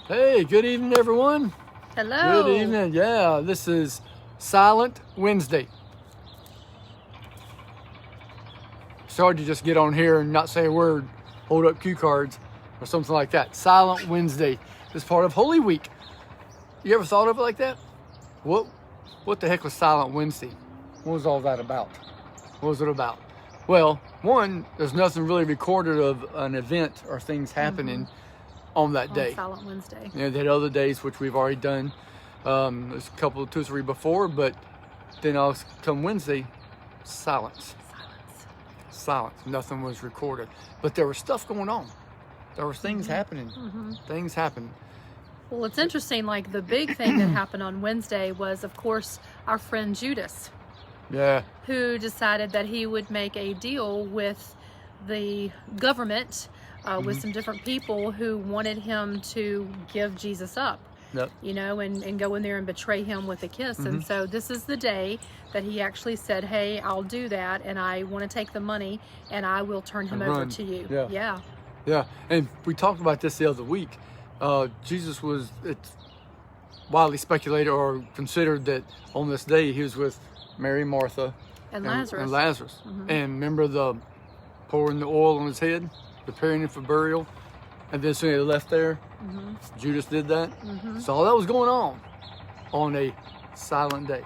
Hey, good evening, everyone. Hello. Good evening. Yeah, this is Silent Wednesday. Sorry to just get on here and not say a word, hold up cue cards or something like that. Silent Wednesday is part of Holy Week. You ever thought of it like that? What the heck was Silent Wednesday? What was all that about? What was it about? Well, one, there's nothing really recorded of an event or things happening on that day. Silent Wednesday. You know, they had other days which we've already done. There's a couple, 2 or 3 before, but then all come Wednesday, silence. Silence. Nothing was recorded, but there was stuff going on. There was things happening. Things happened. Well, it's interesting. Like the big thing that happened on Wednesday was, of course, our friend Judas, Yeah. who decided that he would make a deal with the government, with some different people who wanted him to give Jesus up. Yep. You know, and go in there and betray him with a kiss. And so this is the day that he actually said, hey, I'll do that, and I want to take the money, and I will turn him over to you. Yeah. Yeah, and we talked about this the other week. Jesus was, it's widely speculated or considered that on this day he was with Mary, Martha, And Lazarus. And remember the pouring the oil on his head, preparing him for burial, and then soon they left there. Judas did that. So all that was going on a silent day.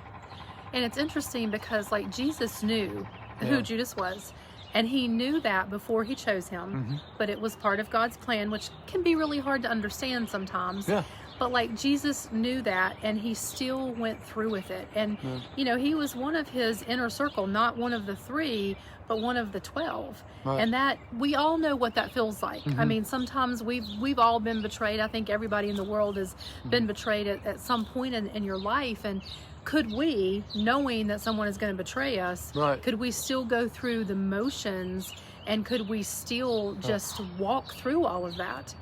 And it's interesting because like Jesus knew who Judas was, and he knew that before he chose him, but it was part of God's plan, which can be really hard to understand sometimes. Yeah. But like Jesus knew that, and he still went through with it. And you know, he was one of his inner circle, not one of the 3, but one of the 12. Right. And that, we all know what that feels like. I mean, sometimes we've all been betrayed. I think everybody in the world has been betrayed at some point in your life. And could we, knowing that someone is going to betray us, could we still go through the motions, and could we still just walk through all of that?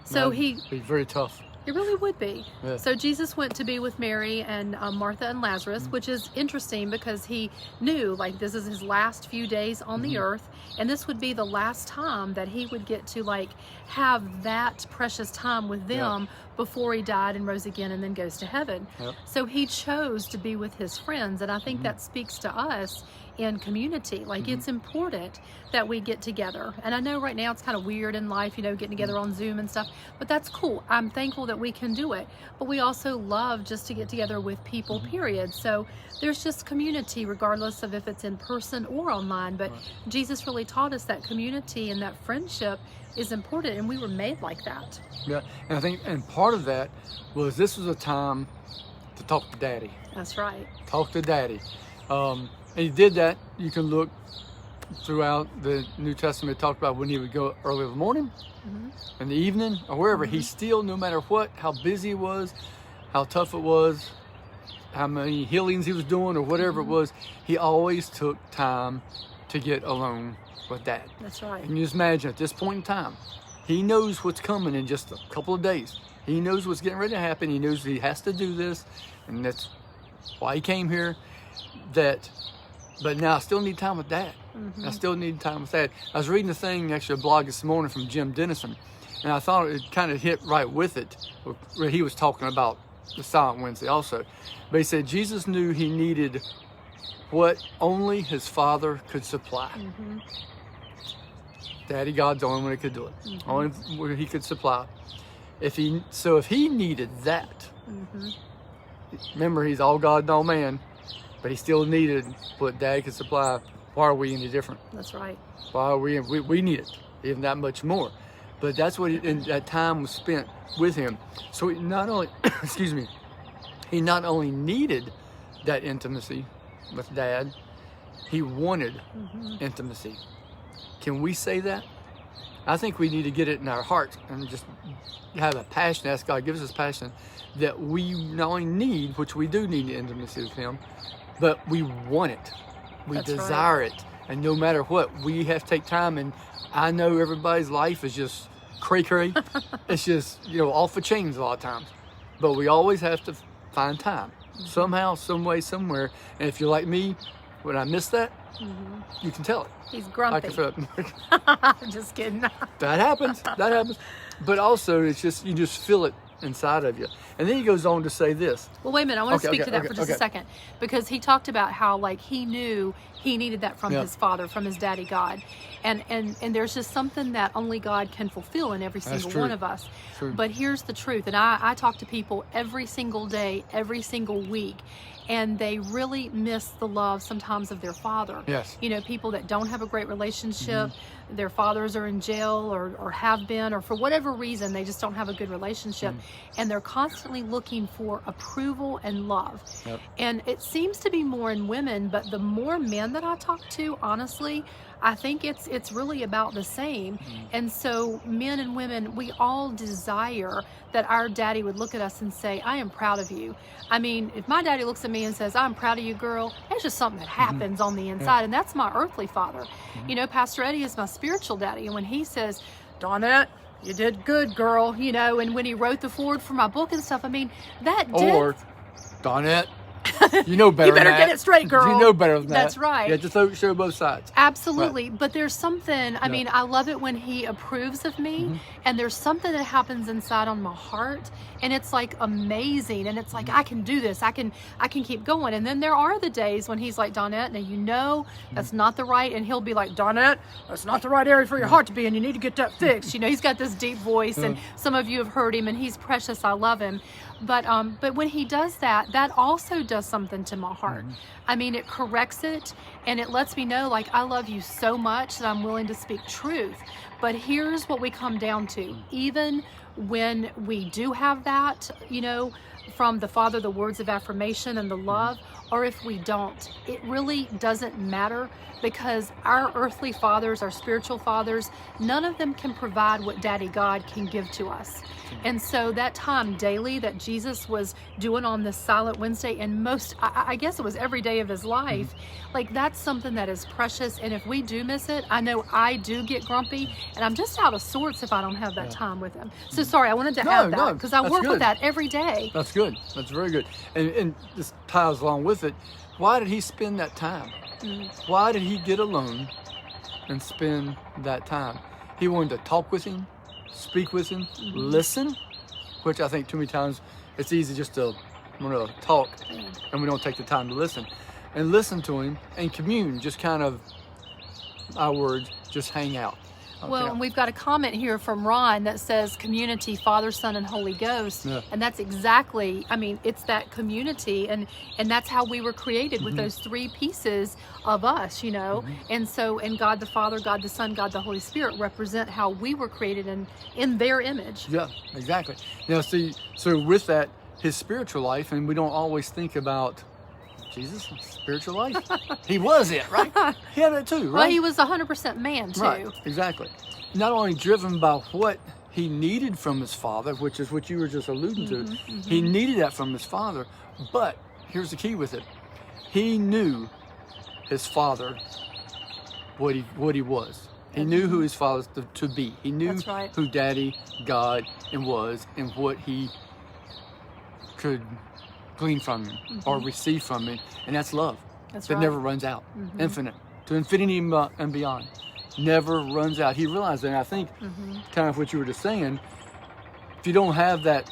So It'd be very tough. It really would be. Yeah. So Jesus went to be with Mary and Martha and Lazarus, which is interesting because he knew like this is his last few days on the earth, and this would be the last time that he would get to like have that precious time with them before he died and rose again and then goes to heaven. So he chose to be with his friends, and I think that speaks to us in community. Like it's important that we get together, and I know right now it's kind of weird in life, you know, getting together on Zoom and stuff, but that's cool. I'm thankful that we can do it, but we also love just to get together with people, period. So there's just community regardless of if it's in person or online, but Jesus really taught us that community and that friendship is important, and we were made like that. Yeah, and I think, and part of that was this was a time to talk to Daddy. That's right. Talk to Daddy. And he did that. You can look throughout the New Testament. It talked about when he would go early in the morning, in the evening, or wherever. He still, no matter what, how busy he was, how tough it was, how many healings he was doing, or whatever it was, he always took time to get alone with Dad. That's right. And you just imagine at this point in time, he knows what's coming in just a couple of days. He knows what's getting ready to happen. He knows he has to do this, and that's why he came here. But now I still need time with Dad. I still need time with Dad. I was reading a thing, actually a blog this morning from Jim Dennison, and I thought it kind of hit right with it, where he was talking about the Silent Wednesday also. But he said Jesus knew he needed what only his Father could supply. Daddy God's the only one that could do it. Only where he could supply. If he needed that, remember he's all God and all man, but he still needed what Dad could supply. Why are we any different? That's right. Why are we need it, even that much more. But that's what that time was spent with him. So he not only, he not only needed that intimacy with Dad, he wanted intimacy. Can we say that? I think we need to get it in our hearts and just have a passion, ask God, give us this passion that we not only need, which we do need intimacy with him, but we want it. We desire it. And no matter what, we have to take time. And I know everybody's life is just cray-cray. It's just, you know, off the chains a lot of times. But we always have to find time. Somehow, some way, somewhere. And if you're like me, when I miss that, you can tell it. He's grumpy. I can feel it. Just kidding. That happens. That happens. But also, it's just, you just feel it inside of you. And then he goes on to say this. Well, wait a minute. I want to speak to that for just a second, because he talked about how like he knew he needed that from his father, from his daddy God, and there's just something that only God can fulfill in every single one of us. True. But here's the truth, and I talk to people every single day, every single week, and they really miss the love sometimes of their father. Yes. You know, people that don't have a great relationship, their fathers are in jail or have been, or for whatever reason, they just don't have a good relationship. And they're constantly looking for approval and love. Yep. And it seems to be more in women, but the more men that I talk to, honestly, I think it's really about the same. And so men and women, we all desire that our daddy would look at us and say, I am proud of you. I mean, if my daddy looks at me and says, I'm proud of you, girl, it's just something that happens on the inside. And that's my earthly father. You know, Pastor Eddie is my spiritual daddy. And when he says, Dawnette, you did good, girl, you know, and when he wrote the foreword for my book and stuff, I mean, that did. Or, Dawnette, you know better you better than get that. it straight, girl. You know better than that. That's right. Yeah, just show both sides. Absolutely. Right. But there's something, I mean, I love it when he approves of me, and there's something that happens inside on my heart, and it's like amazing, and it's like, I can do this. I can keep going. And then there are the days when he's like, Dawnette, now you know that's not the right, and he'll be like, Dawnette, that's not the right area for your heart to be in. You need to get that fixed. You know, he's got this deep voice, and some of you have heard him, and he's precious. I love him. But when he does that, that also does something to my heart. I mean, it corrects it, and it lets me know, like, I love you so much that I'm willing to speak truth. But here's what we come down to. Even when we do have that, you know, from the Father, the words of affirmation and the love, or if we don't, it really doesn't matter, because our earthly fathers, our spiritual fathers, none of them can provide what Daddy God can give to us. And so that time daily that Jesus was doing on this Silent Wednesday, and I guess it was every day of his life, like, that's something that is precious. And if we do miss it, I know I do get grumpy, and I'm just out of sorts if I don't have that time with him. So sorry, I wanted to add that, because I work with that every day. That's good. That's very good. And this ties along with it. Why did he spend that time? Why did he get alone and spend that time? He wanted to talk with him, speak with him, listen, which I think too many times it's easy just to want to talk and we don't take the time to listen. And listen to him and commune, just kind of, our words, just hang out. Well, and we've got a comment here from Ron that says community, Father, Son, and Holy Ghost. And that's exactly, I mean, it's that community, and that's how we were created, with those three pieces of us, you know. And so, and God the Father, God the Son, God the Holy Spirit represent how we were created in their image. Yeah, exactly. Now, see, so with that, his spiritual life, and we don't always think about Jesus' spiritual life. He was it, right? He had it too, right? Well, he was 100% man too. Right, exactly. Not only driven by what he needed from his father, which is what you were just alluding to. He needed that from his father, but here's the key with it. He knew his father, what he was. He knew who his father was to be. He knew who Daddy, God, was, and what he could glean from him or receive from him, and that's love. That never runs out. Infinite, to infinity and beyond, never runs out. He realized that, and I think kind of what you were just saying, if you don't have that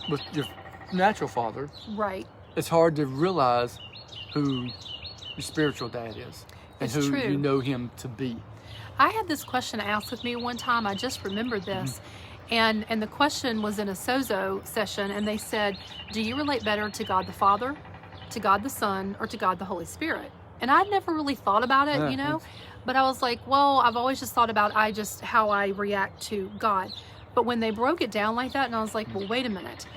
with your natural father, right, it's hard to realize who your spiritual dad is and who you know him to be. I had this question asked with me one time. I just remembered this. And the question was in a Sozo session, and they said, do you relate better to God the Father, to God the Son, or to God the Holy Spirit? And I'd never really thought about it, you know, but I was like, well, I've always just thought about how I react to God. But when they broke it down like that, and I was like, well, wait a minute.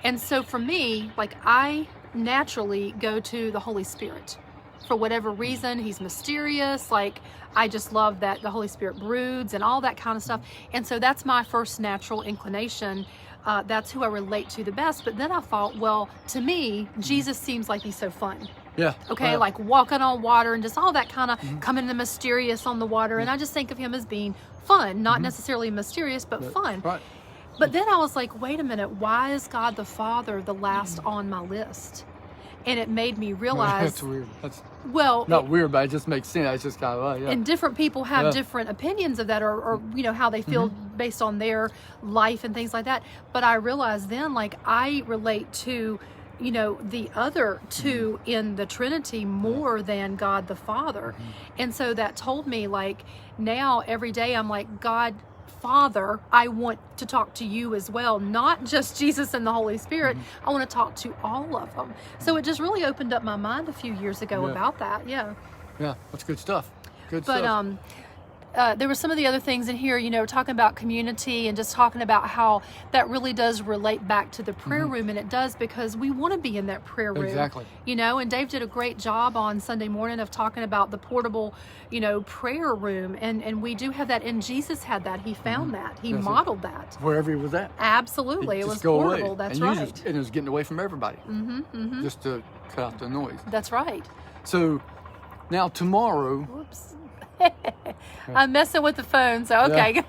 And so for me, like, I naturally go to the Holy Spirit. For whatever reason, he's mysterious. Like, I just love that the Holy Spirit broods and all that kind of stuff. And so that's my first natural inclination. That's who I relate to the best. But then I thought, well, to me, Jesus seems like he's so fun. Yeah. Okay, like walking on water and just all that kind of coming in mysterious on the water. And I just think of him as being fun, not necessarily mysterious, but fun. Right. But then I was like, wait a minute, why is God the Father the last on my list? And it made me realize, That's weird. That's well, not weird, but it just makes sense. It's just kind of, yeah. and different people have Yeah. different opinions of that, or how they feel based on their life and things like that. But I realized then, like, I relate to the other two in the Trinity more than God the Father. And so that told me, like, now every day I'm like, God Father, I want to talk to you as well, not just Jesus and the Holy Spirit. I want to talk to all of them. So it just really opened up my mind a few years ago about that. Yeah, That's good stuff. Good but stuff. there were some of the other things in here, talking about community and just talking about how that really does relate back to the prayer room, and it does, because we want to be in that prayer room. Exactly. And Dave did a great job on Sunday morning of talking about the portable, prayer room, and we do have that, and Jesus had that. He found that. He modeled that. Wherever he was at. Absolutely. It was Just go portable. away. That's and right. And it was getting away from everybody. Just to cut out the noise. That's right. So now tomorrow, Whoops. I'm messing with the phone, so okay.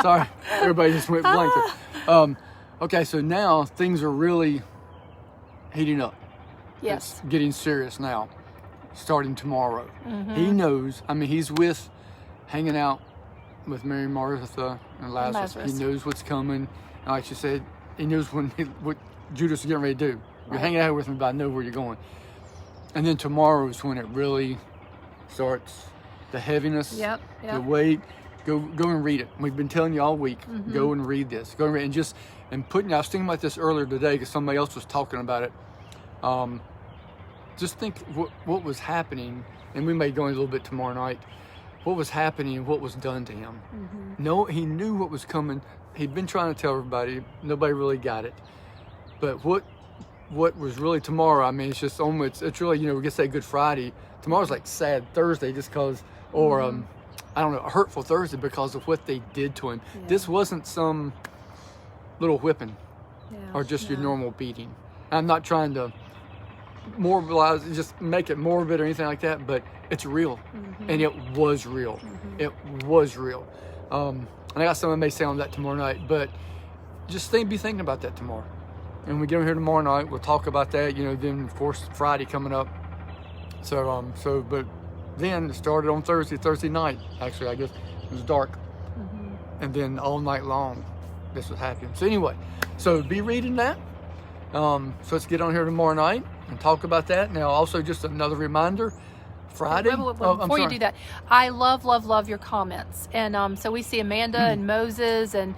sorry, everybody just went blank. Okay, so now things are really heating up. Yes. It's getting serious now, starting tomorrow. He knows, he's hanging out with Mary, Martha, and Lazarus. He knows what's coming. And like she said, he knows what Judas is getting ready to do. You're hanging out with me, but I know where you're going. And then tomorrow is when it really starts. The heaviness, the weight. Go and read it. We've been telling you all week. Go and read this. Go and read it. And I was thinking about this earlier today because somebody else was talking about it. Just think what was happening, and we may go in a little bit tomorrow night. What was happening and what was done to him. No, he knew what was coming. He'd been trying to tell everybody. Nobody really got it. But what was really tomorrow? It's just almost. It's really we could say Good Friday. Tomorrow's like Sad Thursday, just because. Or I don't know, a hurtful Thursday because of what they did to him. This wasn't some little whipping or just your normal beating. I'm not trying to morbidise, just make it morbid or anything like that, but it's real. And it was real. It was real. And I got something I may say on that tomorrow night, but just be thinking about that tomorrow. And we get over here tomorrow night, we'll talk about that, then of course Friday coming up. But then it started on Thursday night, actually, I guess. It was dark. And then all night long, this was happening. So anyway, be reading that. So let's get on here tomorrow night and talk about that. Now, also just another reminder, Friday. Before you do that, I love your comments. And so we see Amanda and Moses and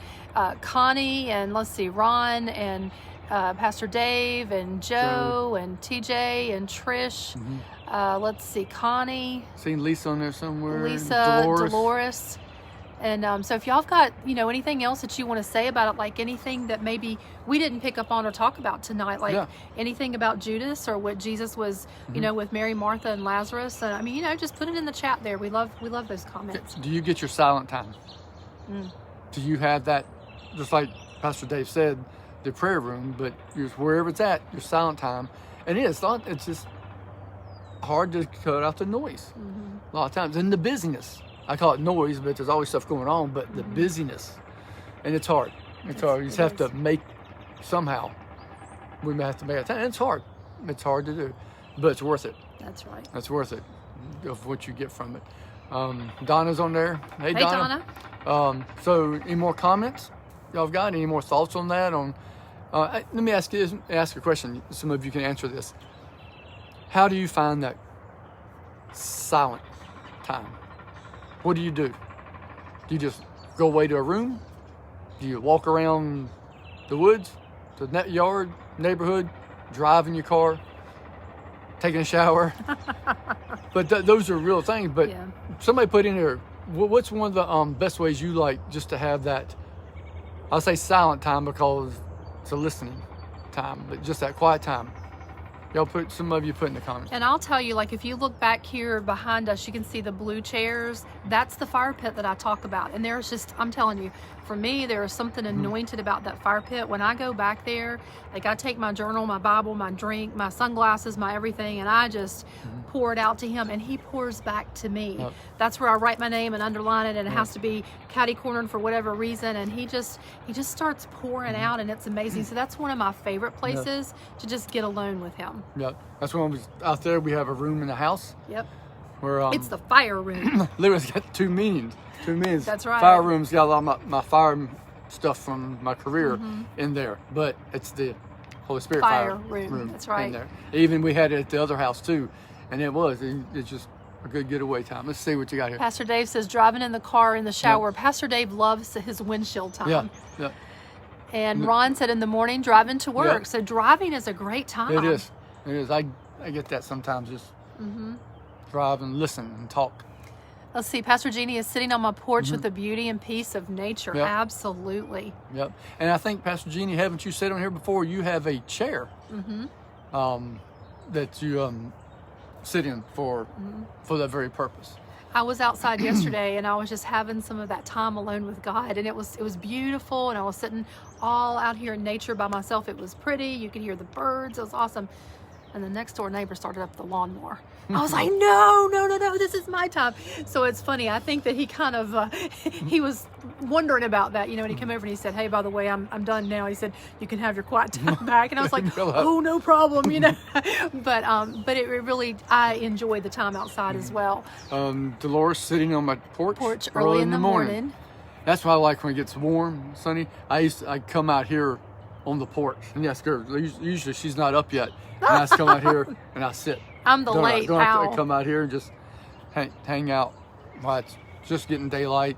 Connie and let's see, Ron and Pastor Dave and Joe and TJ and Trish. Let's see, Connie. Seen Lisa on there somewhere. Lisa, Dolores. And so if y'all have got, anything else that you want to say about it, like anything that maybe we didn't pick up on or talk about tonight, like anything about Judas or what Jesus was, with Mary, Martha, and Lazarus. And just put it in the chat there. We love those comments. Do you get your silent time? Do you have that, just like Pastor Dave said, the prayer room, but wherever it's at, your silent time. And it's just hard to cut out the noise a lot of times. And the busyness. I call it noise, but there's always stuff going on, but the busyness. And it's hard. It's hard. You just have to make, somehow, we may have to make a time. And it's hard. It's hard to do, but it's worth it. That's right. That's worth it, of what you get from it. Donna's on there. Hey Donna. So any more comments y'all got? Any more thoughts on that? Let me ask a question. Some of you can answer this. How do you find that silent time? What do you do? Do you just go away to a room? Do you walk around the woods, the yard, neighborhood, drive in your car, taking a shower? But those are real things. But somebody put in here, what's one of the best ways you like just to have that, I'll say silent time because it's a listening time, but just that quiet time. Some of you put in the comments. And I'll tell you, like, if you look back here behind us, you can see the blue chairs. That's the fire pit that I talk about. And there's just, I'm telling you, for me, there is something anointed about that fire pit. When I go back there, like I take my journal, my Bible, my drink, my sunglasses, my everything, and I just pour it out to him, and he pours back to me. Yep. That's where I write my name and underline it, and it has to be catty-cornered for whatever reason, and he just starts pouring out, and it's amazing. So that's one of my favorite places to just get alone with him. Yep. That's when we out there. We have a room in the house. Yep. Where It's the fire room. literally it's got two meanings. That's right. Fire room's got a lot of my fire stuff from my career in there, but it's the Holy Spirit Fire fire room. That's right. in there. Even we had it at the other house too, and it's just a good getaway time. Let's see what you got here. Pastor Dave says driving in the car in the shower. Pastor Dave loves his windshield time. Yeah. Yeah. And Ron said in the morning driving to work. Yeah. So driving is a great time. It is. It is. I get that sometimes. Just drive and listen and talk. Let's see. Pastor Jeannie is sitting on my porch with the beauty and peace of nature. Yep. Absolutely. Yep. And I think, Pastor Jeannie, haven't you said on here before, you have a chair that you sit in for that very purpose. I was outside yesterday and I was just having some of that time alone with God, and it was beautiful, and I was sitting all out here in nature by myself. It was pretty. You could hear the birds. It was awesome. And the next door neighbor started up the lawnmower. I was like, no, this is my time. So it's funny. I think that he kind of, he was wondering about that, and he came over and he said, hey, by the way, I'm done now. He said, you can have your quiet time back. And I was like, oh, no problem, But it really, I enjoy the time outside as well. Dolores sitting on my porch early in the morning. That's why I like when it gets warm, sunny. I come out here on the porch, and yes, girl, usually she's not up yet. And I just come out here and I sit. I'm the late owl. I come out here and just hang out while it's just getting daylight.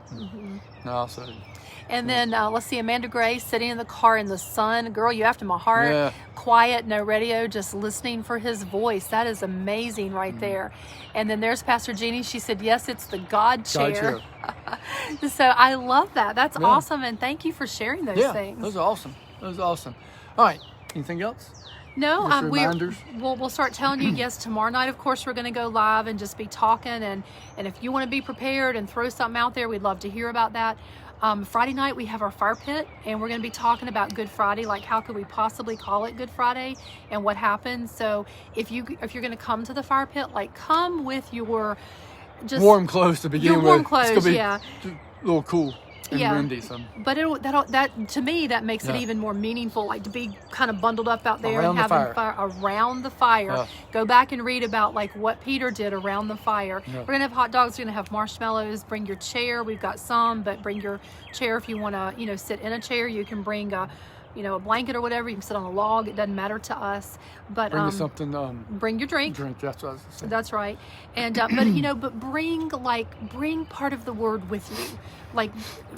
And then let's see, Amanda Gray sitting in the car in the sun. Girl, you after my heart. Yeah. Quiet, no radio, just listening for his voice. That is amazing right there. And then there's Pastor Jeannie. She said, yes, it's the God chair. So I love that. That's awesome. And thank you for sharing those things. Those are awesome. Those are awesome. All right. Anything else? No, reminders? We'll start telling you. Yes, tomorrow night, of course, we're going to go live and just be talking. And if you want to be prepared and throw something out there, we'd love to hear about that. Friday night, we have our fire pit, and we're going to be talking about Good Friday, like how could we possibly call it Good Friday and what happened. So if you're going to come to the fire pit, like come with your just warm clothes to begin with. Warm clothes, it's gonna be a little cool. And windy, but that to me that makes it even more meaningful, like to be kind of bundled up out there around and having fire around the fire. Go back and read about like what Peter did around the fire. We're gonna have hot dogs, we're gonna have marshmallows. Bring your chair. We've got some, but bring your chair if you want to sit in a chair. You can bring a blanket or whatever. You can sit on a log. It doesn't matter to us. But bring something. Bring your drink. That's what I was saying. That's right. And but bring part of the word with you. Like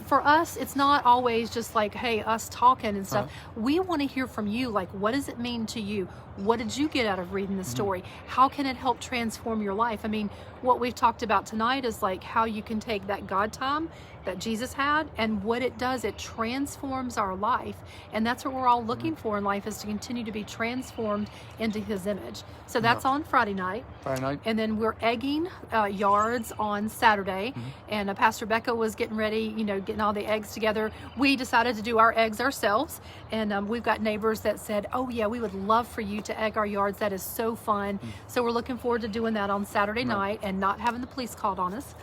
for us, it's not always just like, hey, us talking and stuff. We want to hear from you. Like, what does it mean to you? What did you get out of reading the story? How can it help transform your life? I mean, what we've talked about tonight is like how you can take that God time that Jesus had, and what it does, it transforms our life. And that's what we're all looking for in life, is to continue to be transformed into his image. So that's on Friday night. And then we're egging yards on Saturday. And Pastor Becca was getting ready, getting all the eggs together. We decided to do our eggs ourselves. And we've got neighbors that said, oh yeah, we would love for you to egg our yards. That is so fun. So we're looking forward to doing that on Saturday night and not having the police called on us.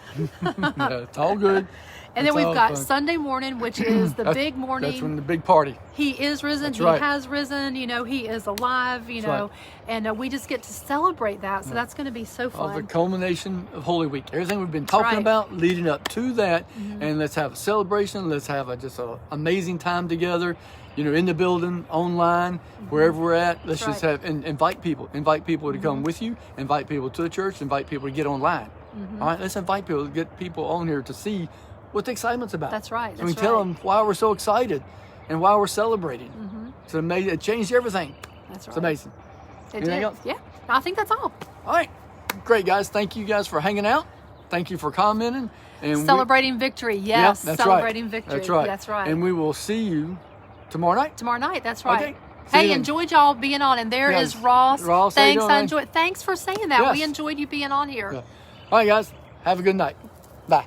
It's all good. And then we've got Sunday morning, which is the big morning. That's when the big party. He is risen. He has risen. He is alive. And we just get to celebrate that. So that's going to be so fun. The culmination of Holy Week. Everything we've been talking about leading up to that. And let's have a celebration. Let's have just an amazing time together. In the building, online, wherever we're at. Let's just have and invite people. Invite people to come with you. Invite people to the church. Invite people to get online. All right, let's invite people, get people on here to see what the excitement's about. That's right. And we tell them why we're so excited and why we're celebrating. It's amazing. It changed everything. That's right. It's amazing. Anything else? Yeah, I think that's all. All right. Great, guys. Thank you guys for hanging out. Thank you for commenting. And celebrating victory. Yes, that's celebrating victory. That's right. That's right. And we will see you tomorrow night. Tomorrow night. That's right. Okay. Hey, enjoyed y'all being on. And there is Ross. Ross, thanks. I enjoyed. Thanks for saying that. Yes. We enjoyed you being on here. Yeah. All right, guys. Have a good night. Bye.